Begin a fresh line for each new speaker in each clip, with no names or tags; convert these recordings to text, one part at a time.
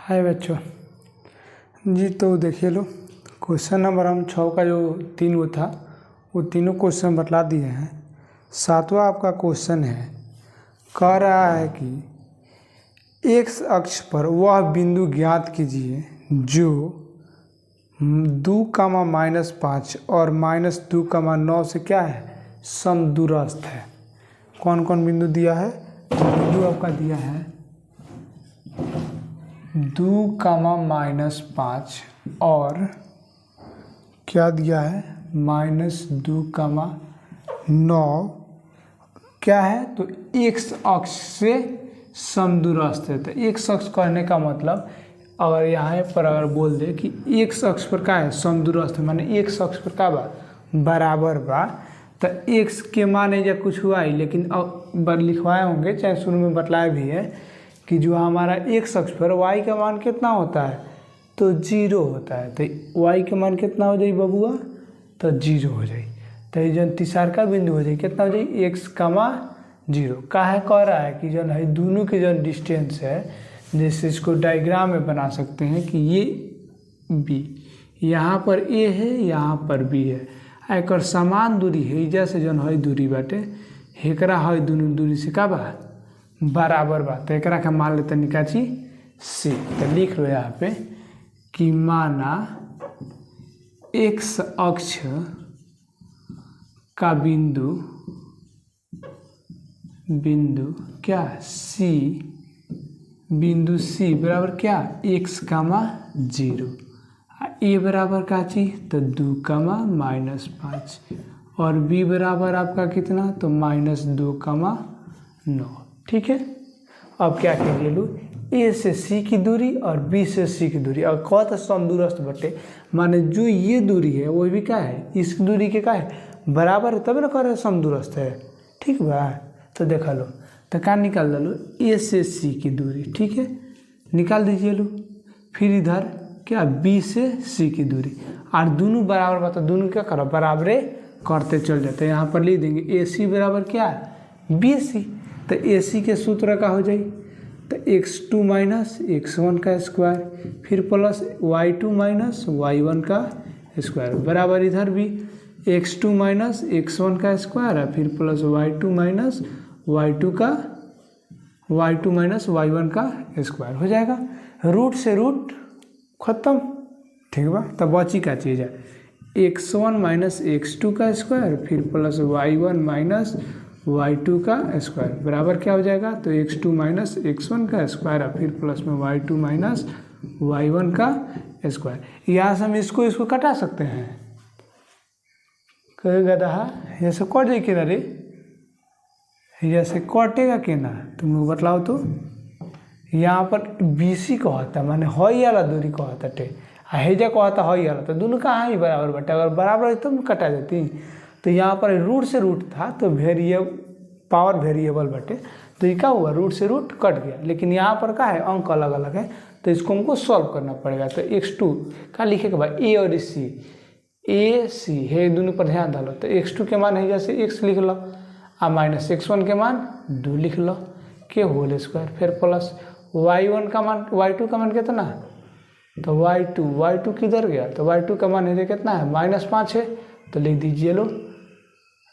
हाय बच्चों जी। तो देखिए लो, क्वेश्चन नंबर हम 6 का जो 3 वो था वो तीनों क्वेश्चन बतला दिए हैं। 7वां आपका क्वेश्चन है, कह रहा है कि एक्स अक्ष पर वह बिंदु ज्ञात कीजिए जो 2, -5 और -2, 9 से क्या है, समदूरस्थ है। कौन कौन बिंदु दिया है? बिंदु आपका दिया है 2, -5 और क्या दिया है, -2, 9 क्या है, तो एक्स अक्ष से समदूरस्थ है। तो एक्स अक्ष कहने का मतलब अगर यहाँ पर अगर बोल दे कि एक्स अक्ष पर क्या है, समदूरस्थ है, माने एक्स अक्ष पर क्या बा, बराबर बा, तो एक्स के मान या कुछ हुआ ही, लेकिन अब लिखवाए होंगे, चाहे शुरू में बतलाया भी है कि जो हमारा एक्स अक्ष पर y का मान कितना होता है, तो 0 होता है। तो y का मान कितना हो जाए बबुआ, तो 0 हो जाए। तो ये जो तीसरा का बिंदु हो जाए कितना हो जाए, x, 0। काहे कह रहा है कि जो है दोनों के जो डिस्टेंस है, जैसे इसको डायग्राम में बना सकते हैं कि ये b, यहाँ पर a है, यहाँ पर b है, एकर समान दूरी है, जैसे जो है दूरी बाटे हेकरा है, दोनों दूरी से का बा, बराबर बा। तो एकरा के मान लेते निकाची c। तो लिख लो यहाँ पे कि माना एक्स अक्ष का बिंदु क्या c, बिंदु c बराबर क्या, x, 0, a बराबर का चीज तो 2, -5 और b बराबर आपका कितना, तो -2, 9। ठीक है। अब क्या कीजिए लो, a से c की दूरी और b से c की दूरी, और कौन सा समदूरस्थ बटे, माने जो ये दूरी है वो भी क्या है, इस दूरी के क्या है, बराबर है, तब ना कह रहे समदूरस्थ है। ठीक बा। तो देखा लो, तो क्या निकाल लो, a से c की दूरी, ठीक है, निकाल दीजिए लो। फिर इधर क्या, b से c की दूरी, और दोनों बराबर बता, दोनों क्या करो, बराबरे करते चल जाते हैं। यहाँ पर लिख देंगे ac बराबर क्या है, bc। तो AC के सूत्र का हो जाए तो x2 - x1 का स्क्वायर, फिर प्लस y2 - y1 का स्क्वायर, बराबर इधर भी x2 - x1 का स्क्वायर है, फिर प्लस y2 - y1 का स्क्वायर हो जाएगा। रूट से रूट खत्म। ठीक बा। तब बची क्या चीज़ है, x1 - x2 का स्क्वायर, फिर प्लस y1 - y2 का स्क्वायर, बराबर क्या हो जाएगा, तो x2 - x1 का स्क्वायर है, फिर प्लस में y2 - y1 का स्क्वायर। यहाँ से हम इसको कटा सकते हैं, कहेगा दहा ऐसे कट जाए कि ना रे, ऐसे कटेगा कि ना, तुम लोग बतलाओ तो। यहाँ पर BC कहता है, माने हई वाला दूरी कहता टे, हेजा कहता हई वाला, तो दोनों कहाँ ही बराबर बटे, अगर बराबर है तो कटा जाती। तो यहाँ पर रूट से रूट था, तो पावर वेरिएबल बटे, तो ये क्या हुआ, रूट से रूट कट गया। लेकिन यहाँ पर क्या है, अंक अलग अलग है, तो इसको हमको सॉल्व करना पड़ेगा। तो x2 का लिखेगा भाई a और c, a c है, दोनों पर ध्यान डालो। तो x2 के मान है जैसे x लिख लो, और -x1 के मान 2 लिख लो के होल स्क्वायर, फिर प्लस y1 का मान, y2 का मान कितना, तो y2 किधर गया, तो y2 का मान है कितना है, -5 है, तो लिख दीजिए लो।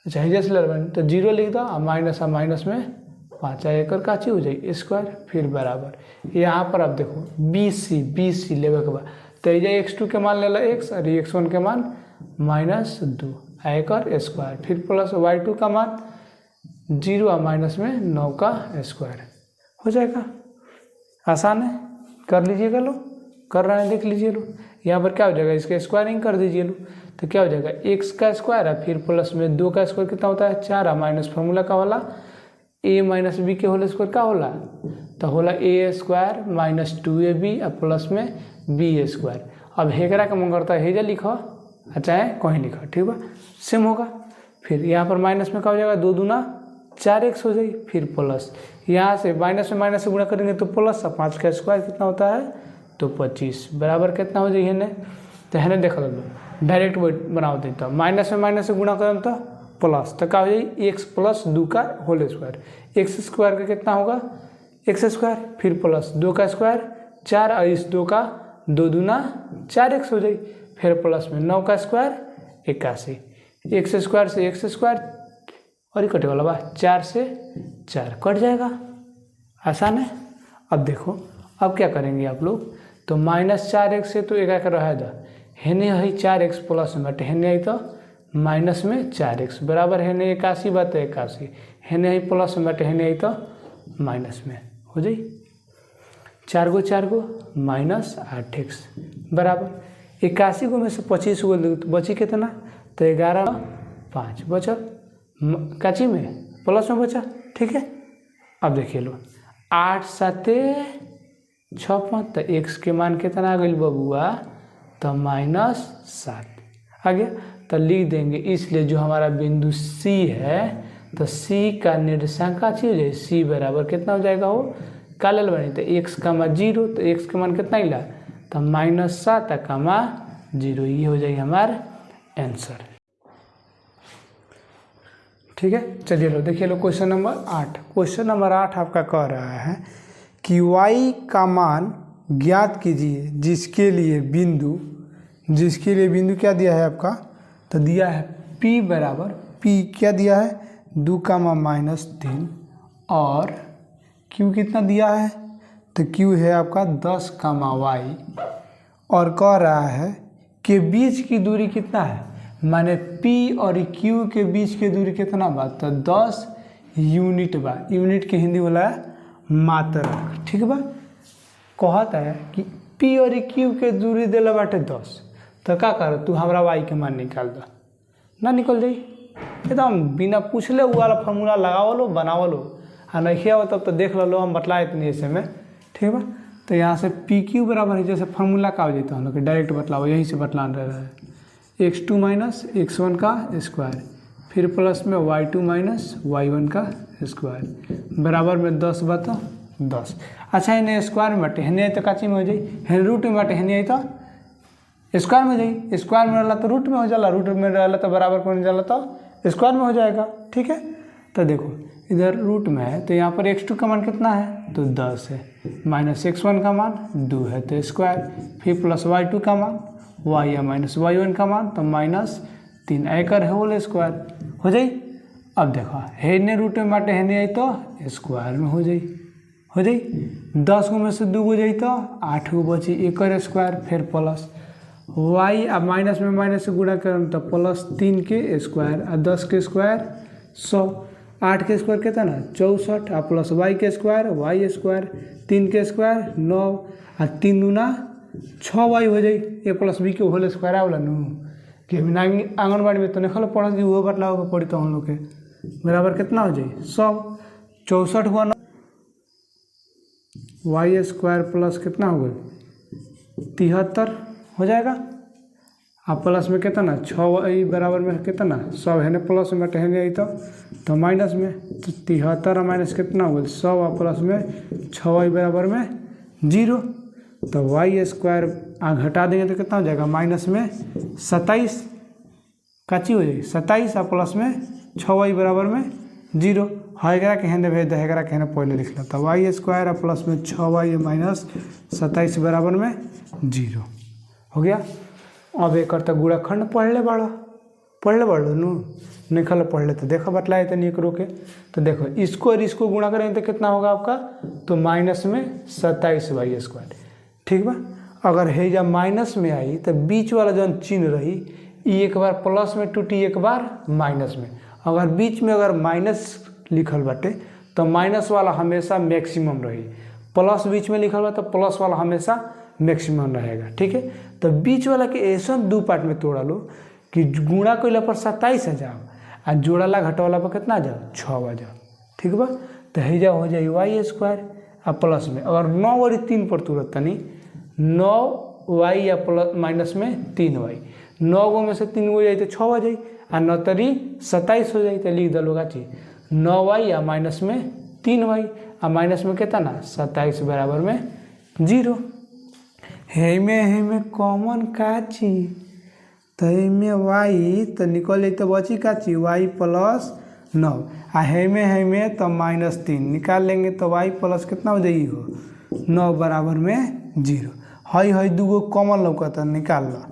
अच्छा जैसे तो 0 लिख दो, और माइनस में 5 एक का चीज हो जाए स्क्वायर, फिर बराबर। यहाँ पर अब देखो BC लेवे के बाद, तो ये x2 के मान ले लो x, और x1 के मान -2 एक स्क्वायर, फिर प्लस y2 का मान 0 और माइनस में 9 का स्क्वायर हो जाएगा। आसान है, कर लीजिएगा लो, कर रहे हैं देख लीजिए लो। यहाँ पर क्या हो जाएगा, इसका स्क्वायरिंग कर दीजिए लो, तो क्या हो जाएगा, x का स्क्वायर है, फिर प्लस में 2 का स्क्वायर कितना होता है, 4 है, माइनस फार्मूला का होला a - b के होल स्क्वायर का होला, तो होला a² - 2ab और प्लस में b स्क्वायर। अब हेकरा का मन करता है हेजा लिखो, चाहे कहीं लिखो, ठीक बा, सेम होगा। फिर यहाँ पर माइनस में क्या हो जाएगा, 2 दूना 4x हो जाए, फिर प्लस यहाँ से माइनस से गुणा करेंगे तो प्लस, 5 का स्क्वायर कितना होता है, तो 25, बराबर कितना हो जाए है। तो है देख लो, डायरेक्ट बनाओ देता, माइनस से गुणा करें तो प्लस, तो क्या हो जाए x + 2 का होल स्क्वायर, x² का कितना होगा, x², फिर प्लस 2 का स्क्वायर 4 और इस 2 का 2 दूना 4x हो जाए। फिर प्लस में 9 का स्क्वायर 81, x स्क्वायर से x स्क्वायर और ये कटे वाला बा 4 से 4 कट जाएगा। आसान है। अब देखो अब क्या करेंगे आप लोग, तो -4x से तो एक रहा था हेने है 4x प्लस में बटे हेने है तो माइनस में 4x बराबर हेने 81 बात 81 हेने है प्लस में बटे हेने है तो माइनस में हो जाए। 4 गो -8x बराबर 81 गो में से 25 गो तो बची कितना, तो 11 5 बचल काची में प्लस में बचा। ठीक है। अब देखिए लो 8 7 56 तो x के मान कितना आ गई बबुआ, तो -7 आ गया। तो लिख देंगे, इसलिए जो हमारा बिंदु C है तो C का निर्देशांक का चीज है, C बराबर कितना हो जाएगा वो कालल बनी, तो x का मान 0 तो x का मान कितना हिला, तो -7 का मान 0, ये हो जाएगा हमारा आंसर। ठीक है। चलिए लो देखिए लो क्वेश्चन नंबर 8। क्वेश्चन नंबर 8 आपका कह रहा है कि y का मान ज्ञात कीजिए जिसके लिए बिंदु क्या दिया है आपका, तो दिया है p बराबर p क्या दिया है 2 का -3 और q कितना दिया है, तो q है आपका 10 का y और कह रहा है कि बीच की दूरी कितना है, माने p और q के बीच की दूरी कितना बा, तो 10 यूनिट बा। यूनिट के हिंदी बोला है मात्रक। ठीक बा। कहता है कि p और q के दूरी दिला बाटे 10, तो क्या कर तू हमारा y के मान निकाल दो, ना निकल जाई एकदम बिना पूछले वो वाला फार्मूला लगाव लो बनाव लो, आ नहीं हो तब तो देख लो हम बतलाए इतनी ऐसे में। ठीक बा। तो यहाँ से PQ बराबर है जैसे फार्मूला का हो जाता है हम लोग डायरेक्ट बतलाओ, यहीं से बतला रहा है x2 - x1 का स्क्वायर फिर प्लस में y2 - y1 का स्क्वायर बराबर में 10 बता 10। अच्छा इन्हें स्क्वायर में बटे हेने तो काची में हो जाए, हेने रूट में बटे हेने तो स्क्वायर में हो जाए, स्क्वायर में रहला तो रूट में हो जाला, रूट में रहला तो बराबर कौन जाला तो स्क्वायर में हो जाएगा। ठीक है। तो देखो इधर रूट में है तो यहाँ पर x2 का मान कितना है, तो 10 है, -x1 का मान 2 है तो स्क्वायर, फिर प्लस y2 का मान y या -y1 का मान तो -3 एकड़ है होल स्क्वायर हो जाए। अब देखो हेने रूट में बाटे हेने आई तो स्क्वायर में हो जाए 10 गो में से 2 गो जाई तो 8 गो बची एकड़ स्क्वायर फिर प्लस y अब माइनस में माइनस से गुणा करम तो +3 के स्क्वायर और 10 के स्क्वायर 100, 8 के स्क्वायर कितना ना 64 और प्लस y के स्क्वायर y स्क्वायर 3 के स्क्वायर 9 और 3 दूना 6y हो जाए। a + b के होल स्क्वायर आवला नु कि आंगनबाड़ी में तो नहीं खल पढ़ल कि वो बतलाओ के पड़ी तो हम लोग के बराबर कितना हो जाए 100, 64 हुआ y स्क्वायर प्लस कितना हो गया 73 हो जाएगा। आप प्लस में कितना 6y बराबर में कितना 100 है ना प्लस में टहने आई तो माइनस में तो 73 और माइनस कितना हो गया 100 और प्लस में 6y बराबर में 0 तो y स्क्वायर घटा देंगे तो कितना हो जाएगा माइनस में 27 काची हो जाएगी 27 और प्लस में 6y बराबर में 0 है के हेने भेज दे के हेने पहले लिख लो तो y स्क्वायर और प्लस में 6y माइनस 27 बराबर में 0 हो गया। अब एक तो गुणाखंड पढ़ ले बड़ो नू नहीं खल पढ़ ले तो देखो बतलाए तो नहीं रोके तो देखो इसको और इसको गुणा करेंगे तो कितना होगा आपका तो माइनस में 27y स्क्वायर। ठीक बा। अगर है जब माइनस में आई तो बीच वाला जो चिन्ह रही एक बार प्लस में टूटी एक बार माइनस में, अगर बीच में अगर माइनस लिखल बाटे तो माइनस वाला हमेशा मैक्सिमम रही, प्लस बीच में लिखल बा तो प्लस वाला हमेशा मैक्सिमम रहेगा। ठीक है। तो बीच वाला के ऐसा 2 पार्ट में तोड़ा लो कि गुणा कैला पर 27 आ जाओ और जोड़ाला घटवाला पर कितना आ जाओ 6 आ जाओ। ठीक बा। तो है जा हो जाए y स्क्वायर और प्लस में अगर 9 और 3 पर तुरंत तनी 9y या प्लस माइनस में 3y 9 गो में से 3 गो जाए तो 6 आ जाए और 9 तरी 27 हो जाए तो लिख दलो गाची 9y या माइनस में 3y और माइनस में कितना 27 बराबर में 0। है में कॉमन काची तो में y तो निकल तो बची काची y प्लस 9 आ है में तो -3 निकाल लेंगे तो y प्लस कितना हो जाएगी हो 9 बराबर में 0। हई हई दूगो कॉमन लौकता निकाल लो।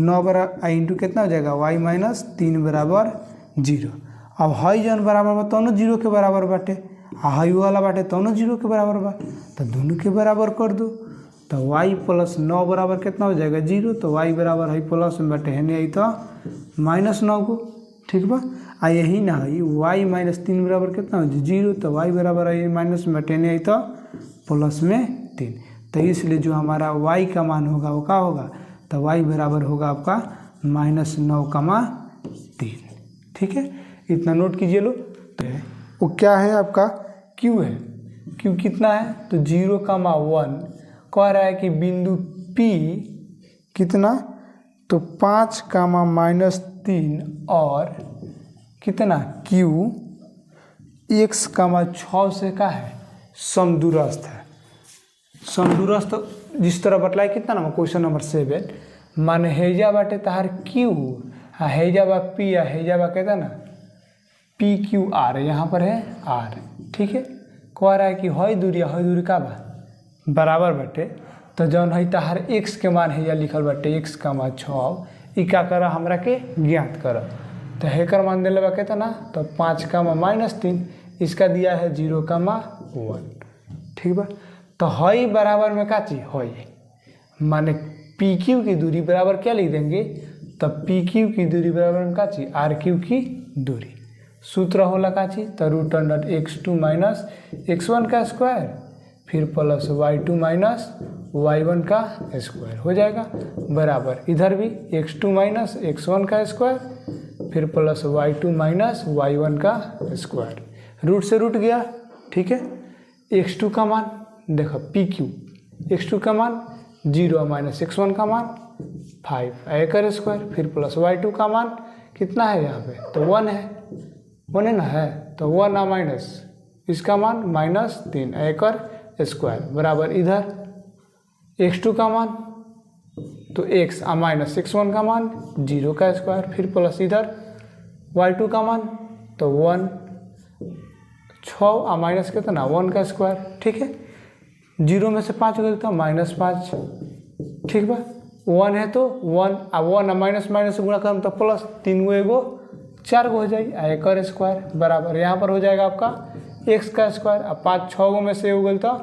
9 बराबर इंटू कितना हो जाएगा y माइनस 3 बराबर 0। अब हई जौन बराबर बा दोनों 0 के बराबर बाटे आ हई वाला बाटे दोनों 0 के बराबर बा, तो दोनों के बराबर कर दो। तो y प्लस 9 बराबर कितना हो जाएगा 0। तो y बराबर है प्लस में बाटे है नहीं तो -9 को, ठीक बा। आ यही ना है y माइनस 3 बराबर कितना हो 0। तो y बराबर है माइनस में बाटे नहीं तो प्लस में 3। तो इसलिए जो हमारा y का मान होगा वो क्या होगा, तो y बराबर होगा आपका -9,3। ठीक है, इतना नोट कीजिए लो। तो वो क्या है आपका q है। q कितना है तो 0,1 कह रहा है कि बिंदु P कितना तो 5,-3 और कितना q x, 6 से का है समदूरस्थ है। समदूरस्थ जिस तरह बतलाए कितना ना क्वेश्चन नंबर 7 माने हेजा बाटे तहार q आ हेजा बा p आ हेजा बा कहता ना PQR, यहाँ पर है R। ठीक है, कह रहा है कि हई दूरी का बा बराबर बाटे। तो जौन है तहार x के मान हेजा लिखल बाटे x, 6 ई का कर हमरा के ज्ञात कर। तो हेकर मान दिले बा कहता ना तो 5,-3 इसका दिया है 0,1। ठीक बा। तो हई बराबर में का चीज हई माने PQ की दूरी बराबर क्या लिख देंगे, तो PQ की दूरी बराबर में का चीज RQ की दूरी। सूत्र होला का चीज तो √x2 माइनस x1 का स्क्वायर फिर प्लस y2 माइनस y1 का स्क्वायर हो जाएगा बराबर इधर भी x2 माइनस x1 का स्क्वायर फिर प्लस y2 माइनस y1 का स्क्वायर। रूट से रूट गया। ठीक है, x2 का मान देखो PQ, x2 का मान 0 माइनस x1 का मान 5 एकर स्क्वायर फिर प्लस y2 का मान कितना है यहाँ पे तो 1 है, 1 है ना है तो 1 माइनस इसका मान -3 एकर स्क्वायर बराबर इधर x2 का मान तो x माइनस x1 का मान 0 का स्क्वायर फिर प्लस इधर y2 का मान तो 1 6 माइनस कितना 1 का स्क्वायर। ठीक है, 0 में से 5 हो गया तो -5। ठीक बा, 1 है तो 1 माइनस माइनस गुणा करम तो प्लस 3 गो एगो 4 गो हो जाए एकर स्क्वायर बराबर यहाँ पर हो जाएगा आपका x का स्क्वायर। अब 5-6 गो में से हो गया तो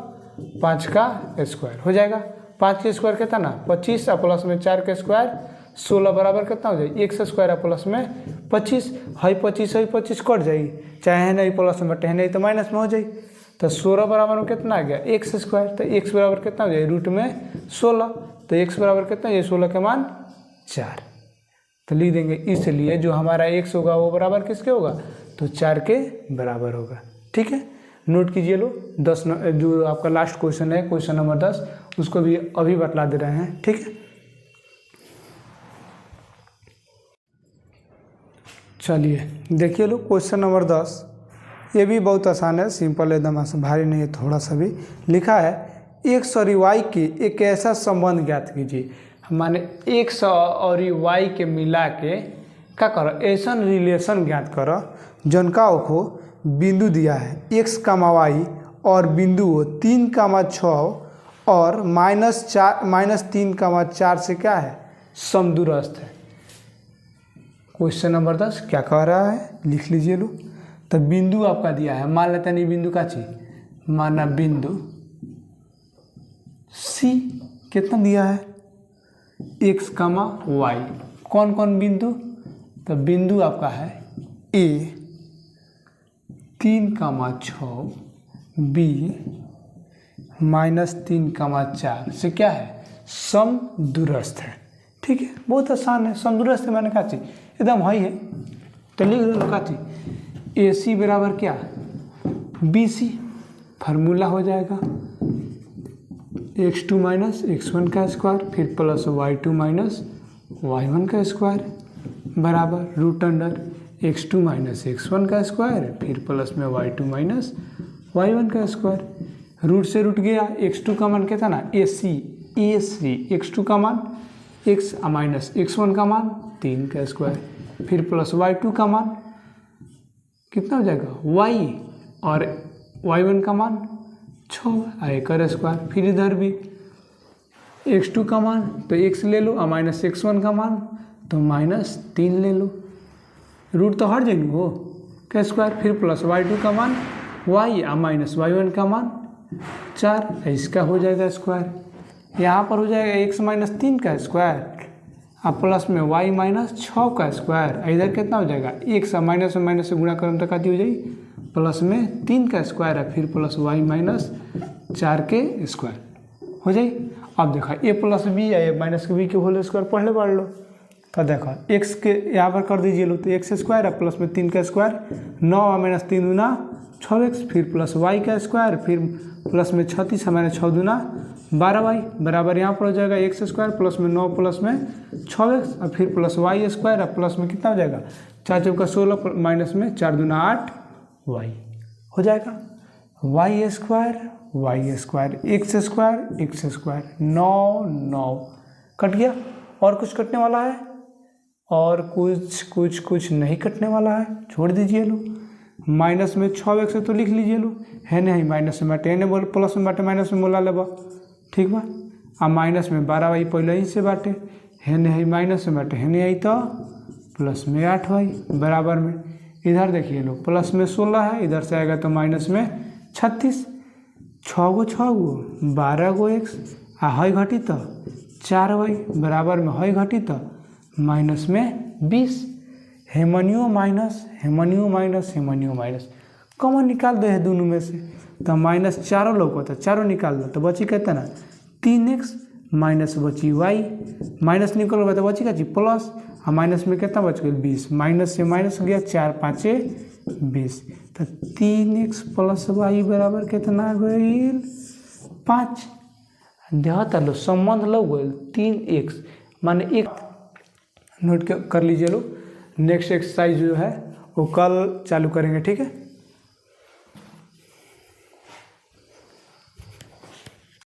5 का स्क्वायर हो जाएगा। 5 के स्क्वायर कितना ना 25 और प्लस में 4 के स्क्वायर 16 बराबर कितना हो जाए x स्क्वायर प्लस में 25 है 25 कट जाए चाहे नहीं प्लस में बटे नहीं तो माइनस में हो जाए। तो 16 बराबर में कितना आ गया x स्क्वायर। तो x बराबर कितना हो जाए रूट में 16। तो x बराबर कितना ये 16 के मान 4 तो लिख देंगे। इसलिए जो हमारा x होगा वो बराबर किसके होगा तो 4 के बराबर होगा। ठीक है, नोट कीजिए लो। 10 जो आपका लास्ट क्वेश्चन है क्वेश्चन नंबर 10 उसको भी अभी बतला दे रहे हैं। ठीक है, चलिए देखिए लो क्वेश्चन नंबर 10। ये भी बहुत आसान है, सिंपल एकदम, भारी नहीं है थोड़ा सा भी। लिखा है x और y के एक ऐसा संबंध ज्ञात कीजिए। माने x और y के मिला के क्या करो ऐसा रिलेशन ज्ञात करो जौन का हो बिंदु दिया है x, y और बिंदु 3,6 और -3,4 से क्या है समदूरस्थ है। क्वेश्चन नंबर 10 क्या कह रहा है लिख लीजिए लो। तो बिंदु आपका दिया है, मान लेते हैं बिंदु का चीज माना बिंदु C कितना दिया है x, y। कौन कौन बिंदु तो बिंदु आपका है A 3,6 B -3,4 से क्या है समदूरस्थ है। ठीक है, बहुत आसान है। समदूरस्थ मैंने कहा चीज एकदम है तो लिख लो का चीज AC बराबर क्या BC फार्मूला हो जाएगा x2 माइनस x1 का स्क्वायर फिर प्लस y2 माइनस y1 का स्क्वायर बराबर √x2 माइनस x1 का स्क्वायर फिर प्लस में y2 माइनस y1 का स्क्वायर। रूट से रूट गया। x2 का मान क्या था ना AC x2 का मान x माइनस x1 का मान 3 का स्क्वायर फिर प्लस y2 का मान कितना हो जाएगा y और y1 का मान 6 और एक स्क्वायर। फिर इधर भी x2 का मान तो x ले लो और माइनस x1 का मान तो -3 ले लो। रूट तो हट जाएंगे वो का स्क्वायर। फिर प्लस y2 का मान y और माइनस y1 का मान 4, इसका हो जाएगा स्क्वायर। यहाँ पर हो जाएगा x माइनस 3 का स्क्वायर और प्लस में y माइनस 6 का स्क्वायर। इधर कितना हो जाएगा x और माइनस से गुणा करम तक आती हो जाएगी प्लस में 3 का स्क्वायर है, फिर प्लस y माइनस 4 के स्क्वायर हो जाए। अब देखा a प्लस बी या a माइनस के बी के होल स्क्वायर पढ़ लो। तो देखो x के यहाँ पर कर दीजिए लो तो x स्क्वायर है प्लस में 3 का स्क्वायर 9 माइनस 3 दूना 6x, फिर प्लस y का स्क्वायर, फिर प्लस में 36 माइनस 6 दूना 12y बराबर यहाँ पर हो जाएगा x स्क्वायर प्लस में 9 प्लस में 6x और फिर प्लस y स्क्वायर और प्लस में कितना हो जाएगा 4 चौका 16 माइनस में 4 दूना 8y हो जाएगा। y square x square 9 cut गया। और कुछ कटने वाला है? और कुछ नहीं कटने वाला है, छोड़ दीजिए लो। माइनस में 6x से तो लिख लीजिए लो, है नहीं माइनस में बाटे है बोल प्लस में बाटे माइनस में बोला लेबा ठीक बा। आ माइनस में 12y पहले ही से बाटे है नहीं माइनस में बाटे है नहीं आई तो प्लस में 8y बराबर में इधर देखिए लो प्लस में 16 है, इधर से आएगा तो माइनस में 36, 6 गो 12 गो x आ है घटी तो 4y बराबर में है घटी तो माइनस में 20। हेमनियो माइनस कॉमन निकाल दे है दोनों में से तो माइनस चारों लोग तो चारों निकाल दो तो बची कहता ना 3x माइनस बची y माइनस निकल तो बची का जी प्लस और माइनस में कितना बच गया 20, माइनस से माइनस गया 4 5 20 तो 3x प्लस y बराबर कितना गईल 5। देखा लो संबंध लग गए 3x माने एक नोट कर लीजिए लो। नेक्स्ट एक्सरसाइज जो है वो कल चालू करेंगे ठीक है।